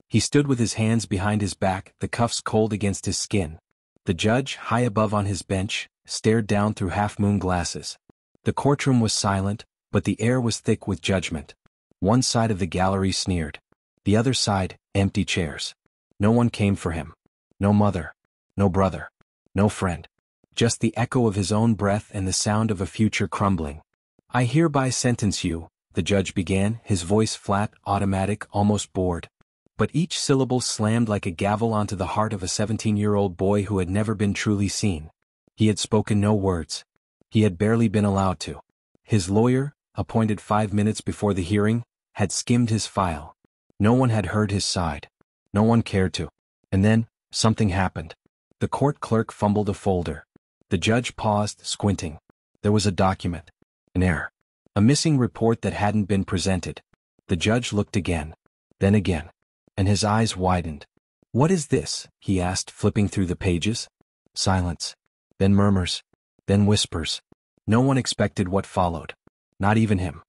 He stood with his hands behind his back, the cuffs cold against his skin. The judge, high above on his bench, stared down through half-moon glasses. The courtroom was silent, but the air was thick with judgment. One side of the gallery sneered. The other side, empty chairs. No one came for him. No mother. No brother. No friend. Just the echo of his own breath and the sound of a future crumbling. "I hereby sentence you," the judge began, his voice flat, automatic, almost bored. But each syllable slammed like a gavel onto the heart of a 17-year-old boy who had never been truly seen. He had spoken no words. He had barely been allowed to. His lawyer, appointed 5 minutes before the hearing, had skimmed his file. No one had heard his side. No one cared to. And then, something happened. The court clerk fumbled a folder. The judge paused, squinting. There was a document. An error. A missing report that hadn't been presented. The judge looked again. Then again. And his eyes widened. "What is this?" he asked, flipping through the pages. Silence. Then murmurs. Then whispers. No one expected what followed. Not even him.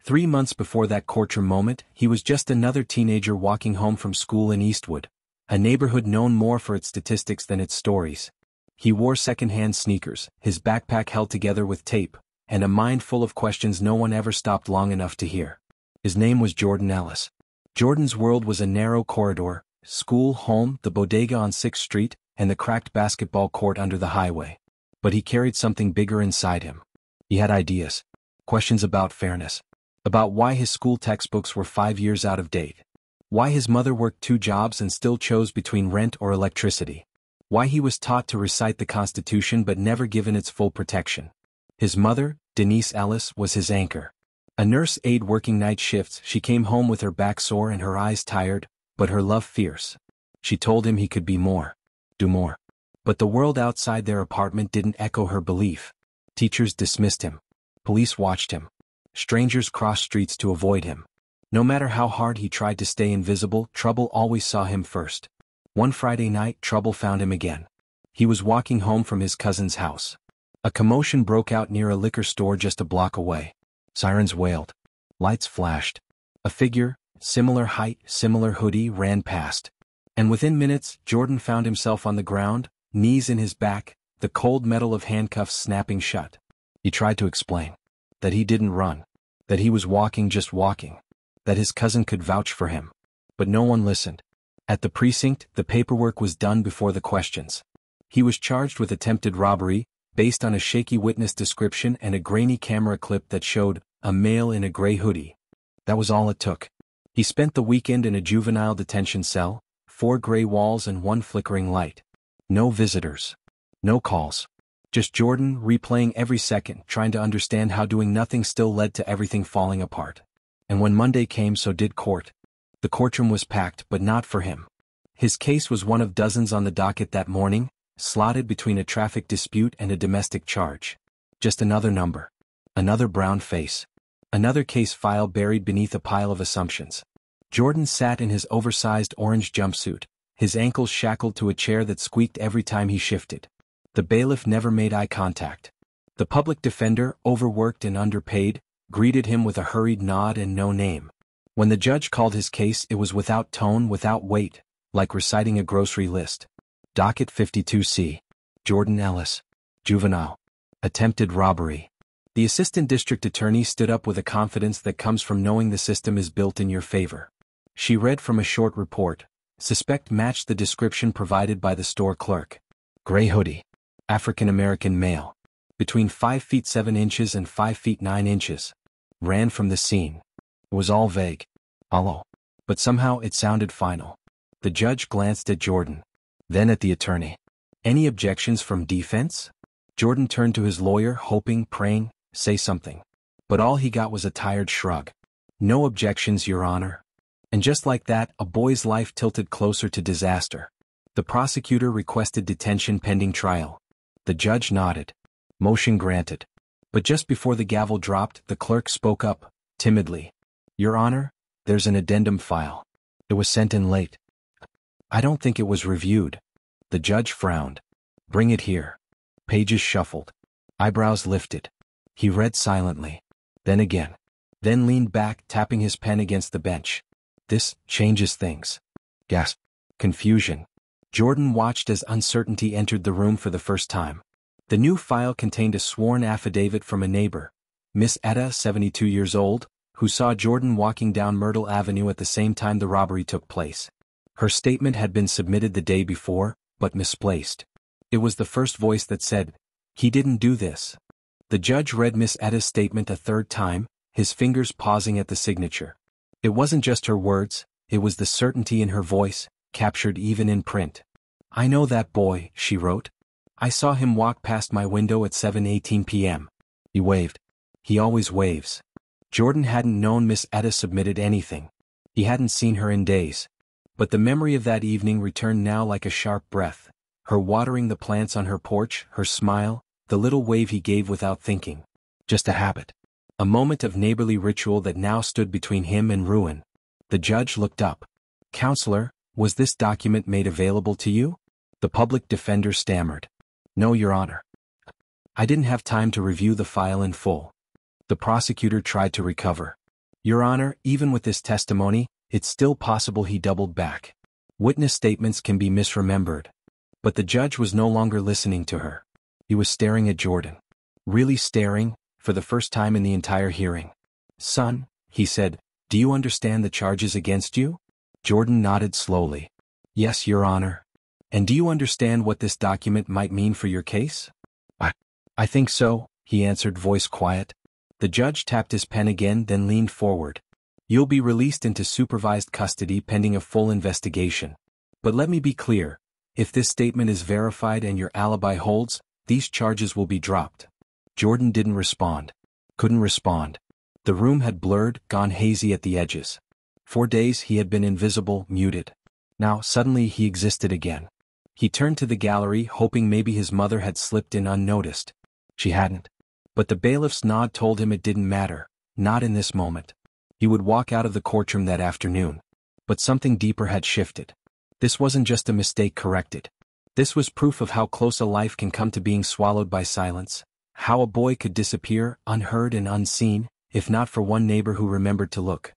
3 months before that courtroom moment, he was just another teenager walking home from school in Eastwood, a neighborhood known more for its statistics than its stories. He wore second-hand sneakers, his backpack held together with tape, and a mind full of questions no one ever stopped long enough to hear. His name was Jordan Ellis. Jordan's world was a narrow corridor: school, home, the bodega on 6th Street, and the cracked basketball court under the highway. But he carried something bigger inside him. He had ideas. Questions about fairness. About why his school textbooks were 5 years out of date. Why his mother worked 2 jobs and still chose between rent or electricity. Why he was taught to recite the Constitution but never given its full protection. His mother, Denise Ellis, was his anchor. A nurse aide working night shifts, she came home with her back sore and her eyes tired, but her love fierce. She told him he could be more. Do more. But the world outside their apartment didn't echo her belief. Teachers dismissed him. Police watched him. Strangers crossed streets to avoid him. No matter how hard he tried to stay invisible, trouble always saw him first. One Friday night, trouble found him again. He was walking home from his cousin's house. A commotion broke out near a liquor store just a block away. Sirens wailed. Lights flashed. A figure, similar height, similar hoodie, ran past. And within minutes, Jordan found himself on the ground, knees in his back, the cold metal of handcuffs snapping shut. He tried to explain. That he didn't run. That he was walking, just walking. That his cousin could vouch for him. But no one listened. At the precinct, the paperwork was done before the questions. He was charged with attempted robbery, based on a shaky witness description and a grainy camera clip that showed a male in a gray hoodie. That was all it took. He spent the weekend in a juvenile detention cell, 4 gray walls and 1 flickering light. No visitors. No calls. Just Jordan, replaying every second, trying to understand how doing nothing still led to everything falling apart. And when Monday came, so did court. The courtroom was packed, but not for him. His case was one of dozens on the docket that morning, slotted between a traffic dispute and a domestic charge. Just another number. Another brown face. Another case file buried beneath a pile of assumptions. Jordan sat in his oversized orange jumpsuit, his ankles shackled to a chair that squeaked every time he shifted. The bailiff never made eye contact. The public defender, overworked and underpaid, greeted him with a hurried nod and no name. When the judge called his case, it was without tone, without weight, like reciting a grocery list. Docket 52C. Jordan Ellis. Juvenile. Attempted robbery. The assistant district attorney stood up with a confidence that comes from knowing the system is built in your favor. She read from a short report. Suspect matched the description provided by the store clerk. Gray hoodie. African-American male. Between 5 feet 7 inches and 5 feet 9 inches. Ran from the scene. It was all vague. Hollow. But somehow it sounded final. The judge glanced at Jordan. Then at the attorney. Any objections from defense? Jordan turned to his lawyer, hoping, praying, say something. But all he got was a tired shrug. No objections, Your Honor. And just like that, a boy's life tilted closer to disaster. The prosecutor requested detention pending trial. The judge nodded. Motion granted. But just before the gavel dropped, the clerk spoke up, timidly. Your Honor, there's an addendum file. It was sent in late. I don't think it was reviewed. The judge frowned. Bring it here. Pages shuffled. Eyebrows lifted. He read silently. Then again. Then leaned back, tapping his pen against the bench. This changes things. Gasp. Confusion. Jordan watched as uncertainty entered the room for the first time. The new file contained a sworn affidavit from a neighbor, Miss Etta, 72 years old, who saw Jordan walking down Myrtle Avenue at the same time the robbery took place. Her statement had been submitted the day before, but misplaced. It was the first voice that said, "He didn't do this." The judge read Miss Etta's statement a third time, his fingers pausing at the signature. It wasn't just her words, it was the certainty in her voice, captured even in print. "I know that boy," she wrote. "I saw him walk past my window at 7:18 p.m. He waved. He always waves." Jordan hadn't known Miss Etta submitted anything. He hadn't seen her in days. But the memory of that evening returned now like a sharp breath. Her watering the plants on her porch, her smile, the little wave he gave without thinking. Just a habit. A moment of neighborly ritual that now stood between him and ruin. The judge looked up. "Counselor, was this document made available to you?" The public defender stammered. "No, Your Honor. I didn't have time to review the file in full." The prosecutor tried to recover. "Your Honor, even with this testimony, it's still possible," he doubled back. "Witness statements can be misremembered." But the judge was no longer listening to her. He was staring at Jordan. Really staring, for the first time in the entire hearing. "Son," he said, "do you understand the charges against you?" Jordan nodded slowly. "Yes, Your Honor." "And do you understand what this document might mean for your case?" I think so," he answered, voice quiet. The judge tapped his pen again, then leaned forward. "You'll be released into supervised custody pending a full investigation. But let me be clear, if this statement is verified and your alibi holds, these charges will be dropped." Jordan didn't respond. Couldn't respond. The room had blurred, gone hazy at the edges. For days he had been invisible, muted. Now suddenly he existed again. He turned to the gallery, hoping maybe his mother had slipped in unnoticed. She hadn't. But the bailiff's nod told him it didn't matter, not in this moment. He would walk out of the courtroom that afternoon. But something deeper had shifted. This wasn't just a mistake corrected. This was proof of how close a life can come to being swallowed by silence, how a boy could disappear, unheard and unseen, if not for one neighbor who remembered to look.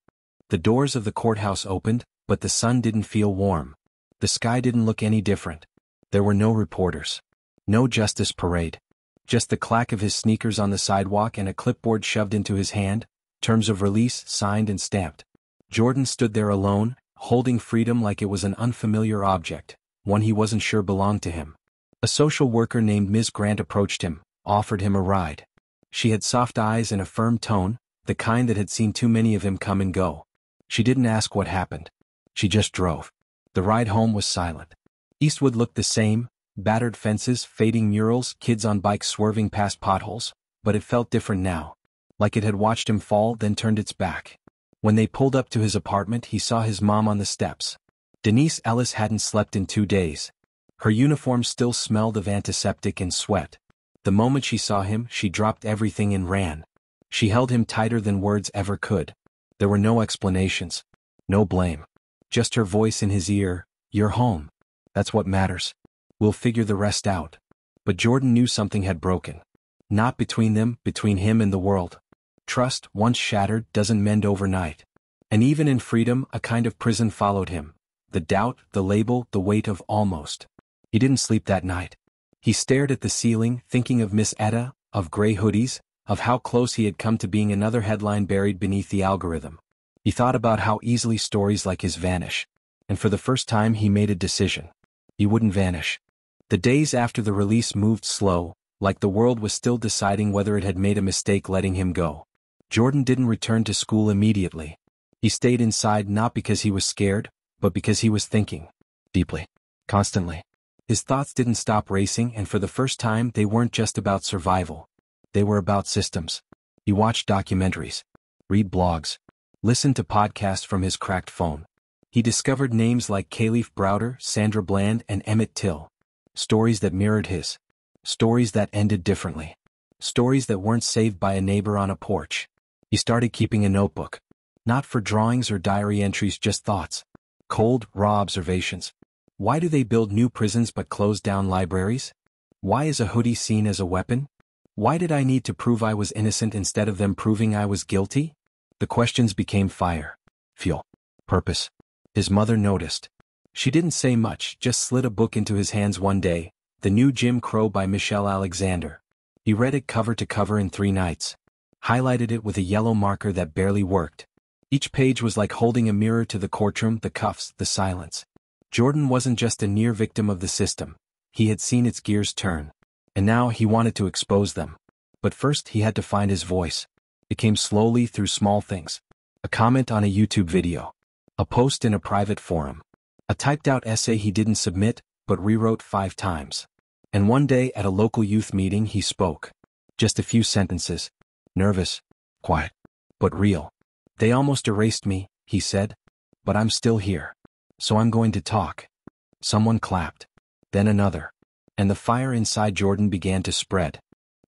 The doors of the courthouse opened, but the sun didn't feel warm. The sky didn't look any different. There were no reporters. No justice parade. Just the clack of his sneakers on the sidewalk and a clipboard shoved into his hand, terms of release signed and stamped. Jordan stood there alone, holding freedom like it was an unfamiliar object, one he wasn't sure belonged to him. A social worker named Ms. Grant approached him, offered him a ride. She had soft eyes and a firm tone, the kind that had seen too many of him come and go. She didn't ask what happened. She just drove. The ride home was silent. Eastwood looked the same, battered fences, fading murals, kids on bikes swerving past potholes, but it felt different now. Like it had watched him fall, then turned its back. When they pulled up to his apartment, he saw his mom on the steps. Denise Ellis hadn't slept in 2 days. Her uniform still smelled of antiseptic and sweat. The moment she saw him, she dropped everything and ran. She held him tighter than words ever could. There were no explanations. No blame. Just her voice in his ear, "You're home. That's what matters. We'll figure the rest out." But Jordan knew something had broken. Not between them, between him and the world. Trust, once shattered, doesn't mend overnight. And even in freedom, a kind of prison followed him. The doubt, the label, the weight of almost. He didn't sleep that night. He stared at the ceiling, thinking of Miss Etta, of gray hoodies, of how close he had come to being another headline buried beneath the algorithm. He thought about how easily stories like his vanish. And for the first time he made a decision. He wouldn't vanish. The days after the release moved slow, like the world was still deciding whether it had made a mistake letting him go. Jordan didn't return to school immediately. He stayed inside not because he was scared, but because he was thinking. Deeply. Constantly. His thoughts didn't stop racing, and for the first time they weren't just about survival. They were about systems. He watched documentaries. Read blogs. Listened to podcasts from his cracked phone. He discovered names like Khalif Browder, Sandra Bland, and Emmett Till. Stories that mirrored his. Stories that ended differently. Stories that weren't saved by a neighbor on a porch. He started keeping a notebook. Not for drawings or diary entries, just thoughts. Cold, raw observations. Why do they build new prisons but close down libraries? Why is a hoodie seen as a weapon? Why did I need to prove I was innocent instead of them proving I was guilty? The questions became fire. Fuel. Purpose. His mother noticed. She didn't say much, just slid a book into his hands one day, The New Jim Crow by Michelle Alexander. He read it cover to cover in 3 nights. Highlighted it with a yellow marker that barely worked. Each page was like holding a mirror to the courtroom, the cuffs, the silence. Jordan wasn't just a near victim of the system. He had seen its gears turn. And now he wanted to expose them. But first he had to find his voice. It came slowly through small things. A comment on a YouTube video. A post in a private forum. A typed-out essay he didn't submit, but rewrote 5 times. And one day at a local youth meeting he spoke. Just a few sentences. Nervous. Quiet. But real. They almost erased me, he said. But I'm still here. So I'm going to talk. Someone clapped. Then another. And the fire inside Jordan began to spread.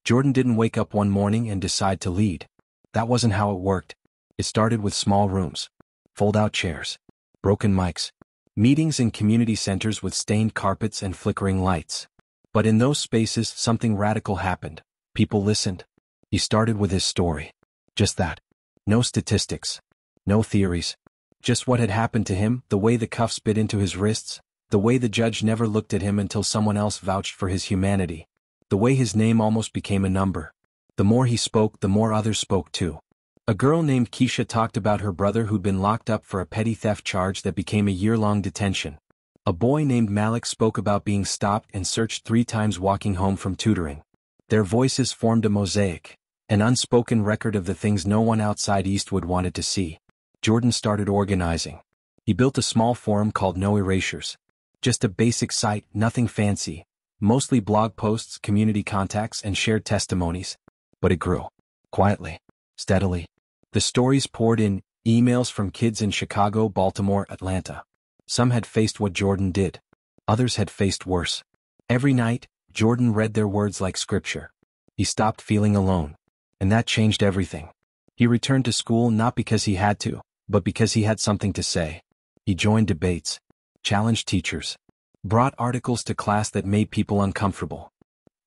Jordan didn't wake up one morning and decide to lead. That wasn't how it worked. It started with small rooms. Fold-out chairs. Broken mics. Meetings in community centers with stained carpets and flickering lights. But in those spaces something radical happened. People listened. He started with his story. Just that. No statistics. No theories. Just what had happened to him, the way the cuffs bit into his wrists, the way the judge never looked at him until someone else vouched for his humanity, the way his name almost became a number. The more he spoke, the more others spoke too. A girl named Keisha talked about her brother who'd been locked up for a petty theft charge that became a year-long detention. A boy named Malik spoke about being stopped and searched 3 times walking home from tutoring. Their voices formed a mosaic, an unspoken record of the things no one outside Eastwood wanted to see. Jordan started organizing. He built a small forum called No Erasures. Just a basic site, nothing fancy. Mostly blog posts, community contacts, and shared testimonies. But it grew. Quietly. Steadily. The stories poured in, emails from kids in Chicago, Baltimore, Atlanta. Some had faced what Jordan did. Others had faced worse. Every night, Jordan read their words like scripture. He stopped feeling alone. And that changed everything. He returned to school not because he had to, but because he had something to say. He joined debates. Challenged teachers. Brought articles to class that made people uncomfortable.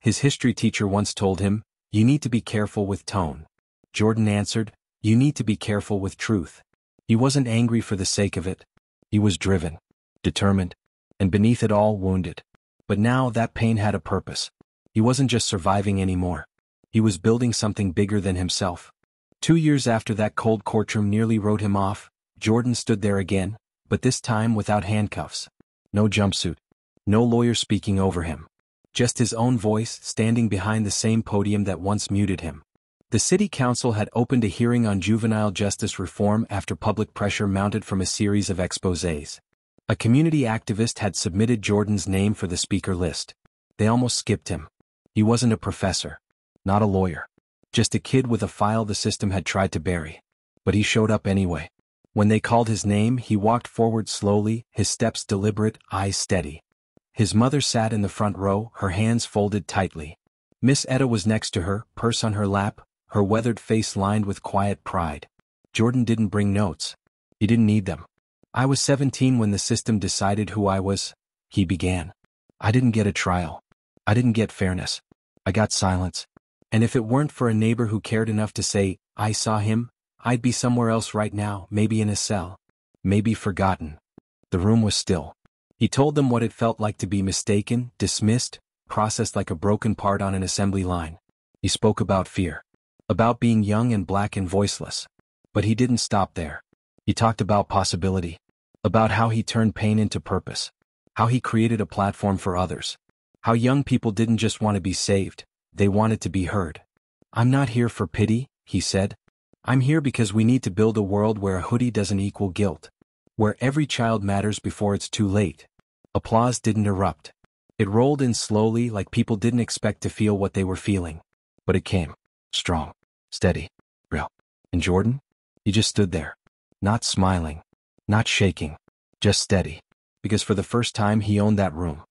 His history teacher once told him, "You need to be careful with tone." Jordan answered, "You need to be careful with truth." He wasn't angry for the sake of it. He was driven, determined, and beneath it all, wounded. But now that pain had a purpose. He wasn't just surviving anymore. He was building something bigger than himself. 2 years after that cold courtroom nearly wrote him off, Jordan stood there again, but this time without handcuffs. No jumpsuit. No lawyer speaking over him. Just his own voice standing behind the same podium that once muted him. The city council had opened a hearing on juvenile justice reform after public pressure mounted from a series of exposés. A community activist had submitted Jordan's name for the speaker list. They almost skipped him. He wasn't a professor. Not a lawyer. Just a kid with a file the system had tried to bury. But he showed up anyway. When they called his name, he walked forward slowly, his steps deliberate, eyes steady. His mother sat in the front row, her hands folded tightly. Miss Etta was next to her, purse on her lap, her weathered face lined with quiet pride. Jordan didn't bring notes. He didn't need them. "I was 17 when the system decided who I was," he began. "I didn't get a trial. I didn't get fairness. I got silence. And if it weren't for a neighbor who cared enough to say, 'I saw him,' I'd be somewhere else right now, maybe in a cell. Maybe forgotten." The room was still. He told them what it felt like to be mistaken, dismissed, processed like a broken part on an assembly line. He spoke about fear. About being young and black and voiceless. But he didn't stop there. He talked about possibility. About how he turned pain into purpose. How he created a platform for others. How young people didn't just want to be saved, they wanted to be heard. "I'm not here for pity," he said. "I'm here because we need to build a world where a hoodie doesn't equal guilt. Where every child matters before it's too late." Applause didn't erupt. It rolled in slowly like people didn't expect to feel what they were feeling. But it came. Strong. Steady. Real. And Jordan? He just stood there. Not smiling. Not shaking. Just steady. Because for the first time he owned that room.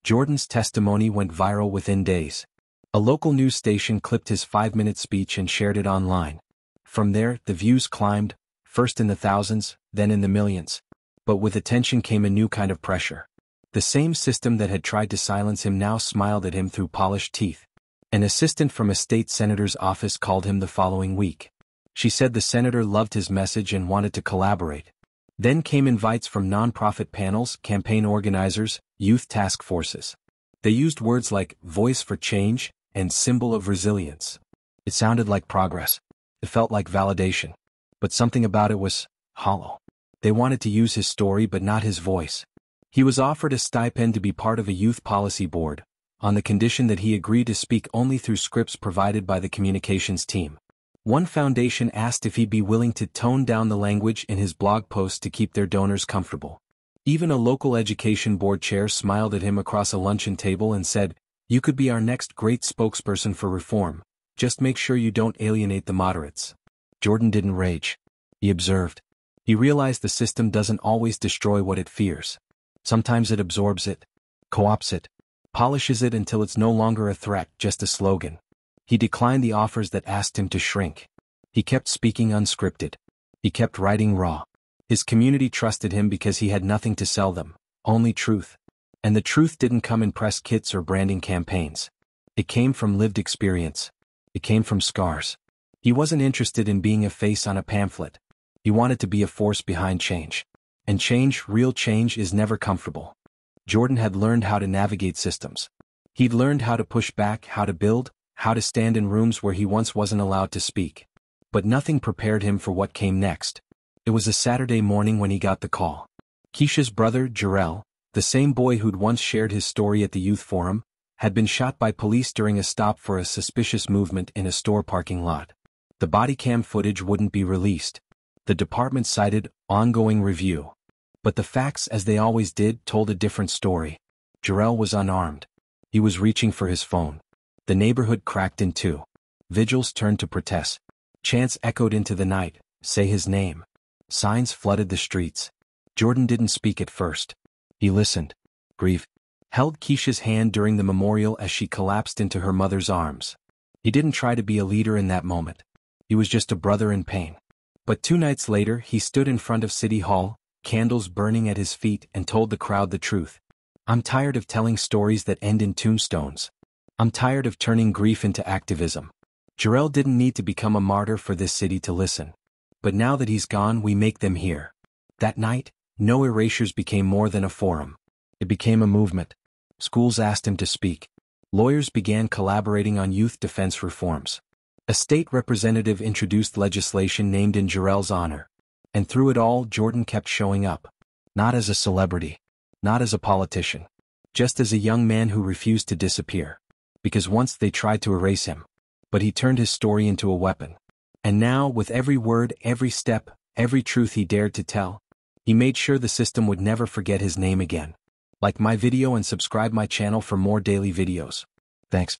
Jordan's testimony went viral within days. A local news station clipped his 5-minute speech and shared it online. From there, the views climbed, first in the thousands, then in the millions. But with attention came a new kind of pressure. The same system that had tried to silence him now smiled at him through polished teeth. An assistant from a state senator's office called him the following week. She said the senator loved his message and wanted to collaborate. Then came invites from nonprofit panels, campaign organizers, youth task forces. They used words like voice for change and symbol of resilience. It sounded like progress. It felt like validation. But something about it was hollow. They wanted to use his story but not his voice. He was offered a stipend to be part of a youth policy board, on the condition that he agreed to speak only through scripts provided by the communications team. One foundation asked if he'd be willing to tone down the language in his blog post to keep their donors comfortable. Even a local education board chair smiled at him across a luncheon table and said, "You could be our next great spokesperson for reform. Just make sure you don't alienate the moderates." Jordan didn't rage. He observed. He realized the system doesn't always destroy what it fears. Sometimes it absorbs it, co-opts it, polishes it until it's no longer a threat, just a slogan. He declined the offers that asked him to shrink. He kept speaking unscripted. He kept writing raw. His community trusted him because he had nothing to sell them, only truth. And the truth didn't come in press kits or branding campaigns. It came from lived experience. It came from scars. He wasn't interested in being a face on a pamphlet. He wanted to be a force behind change. And change, real change, is never comfortable. Jordan had learned how to navigate systems. He'd learned how to push back, how to build, how to stand in rooms where he once wasn't allowed to speak. But nothing prepared him for what came next. It was a Saturday morning when he got the call. Keisha's brother, Jarrell, the same boy who'd once shared his story at the youth forum, had been shot by police during a stop for a suspicious movement in a store parking lot. The body cam footage wouldn't be released. The department cited ongoing review. But the facts, as they always did, told a different story. Jarrell was unarmed. He was reaching for his phone. The neighborhood cracked in two. Vigils turned to protest. Chants echoed into the night, "Say his name." Signs flooded the streets. Jordan didn't speak at first. He listened. Grief held Keisha's hand during the memorial as she collapsed into her mother's arms. He didn't try to be a leader in that moment. He was just a brother in pain. But 2 nights later he stood in front of City Hall, candles burning at his feet, and told the crowd the truth. "I'm tired of telling stories that end in tombstones. I'm tired of turning grief into activism." Jarrell didn't need to become a martyr for this city to listen. But now that he's gone, we make them hear. That night, No Erasures became more than a forum. It became a movement. Schools asked him to speak. Lawyers began collaborating on youth defense reforms. A state representative introduced legislation named in Jarrell's honor. And through it all, Jordan kept showing up. Not as a celebrity. Not as a politician. Just as a young man who refused to disappear. Because once they tried to erase him. But he turned his story into a weapon. And now, with every word, every step, every truth he dared to tell, he made sure the system would never forget his name again. Like my video and subscribe my channel for more daily videos. Thanks.